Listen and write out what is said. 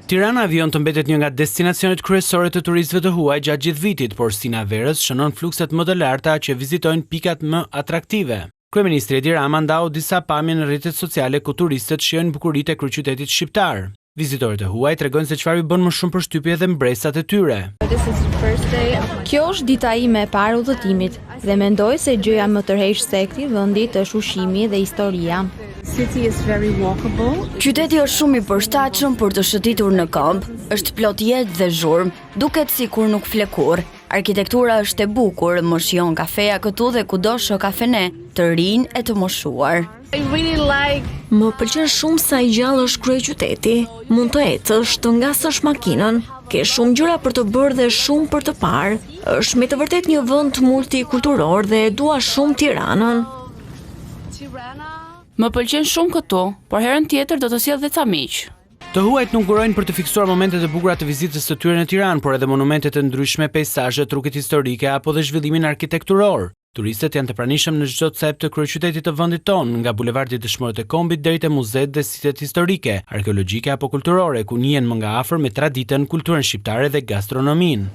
Tirana Avion të mbetet një nga destinacionet kryesore të turistëve të huaj gjatë gjithë vitit, por Sina Verës shënon flukset më të larta që vizitojnë pikat më atraktive. Kryeministri Edi Rama ndau disa pamje në rrjetet sociale ku turistët shijojnë bukuritë e kryeqytetit shqiptar. Vizitorët e huaj tregojnë se çfarë i bën më shumë përshtypje dhe mbresat e tyre. Kjo është dita ime e parë udhëtimit dhe mendoj se gjëja më tërheqëse e këtij vendi është ushqimi dhe historia. Qyteti është shumë i përshtatshëm për të shëtitur në këmbë, është plot jetë dhe zhurmë, duket sikur nuk flet kurrë. Arkitektura është e bukur, më shijon kafeja këtu dhe kudo shoh kafene, të rinj e të moshuar. Më pëlqen shumë sa i gjallë është kryeqyteti. Mund të ecësh, të ngasësh makinën, ke shumë gjëra për të bërë dhe shumë për të parë. Është me të vërtet një vend multikulturor dhe e dua shumë Tiranën. Më pëlqen shumë këtu, por herën tjetër do të sjell dhe ca miq. Të huajt nuk urojnë për të fiksuar momentet e bukura të vizitës së tyre në Tiranë, por edhe monumentet e ndryshme, peizazhe, rrugët historike apo dhe zhvillimin arkitekturor. Turistët janë të pranishëm në çdo cep të kryeqytetit të vendit tonë, nga bulevardi Dëshmorët e Kombit deri te muzeet dhe sitet historike, arkeologjike apo kulturore, ku njihen më nga afër me traditën, kulturën shqiptare dhe gastronominë.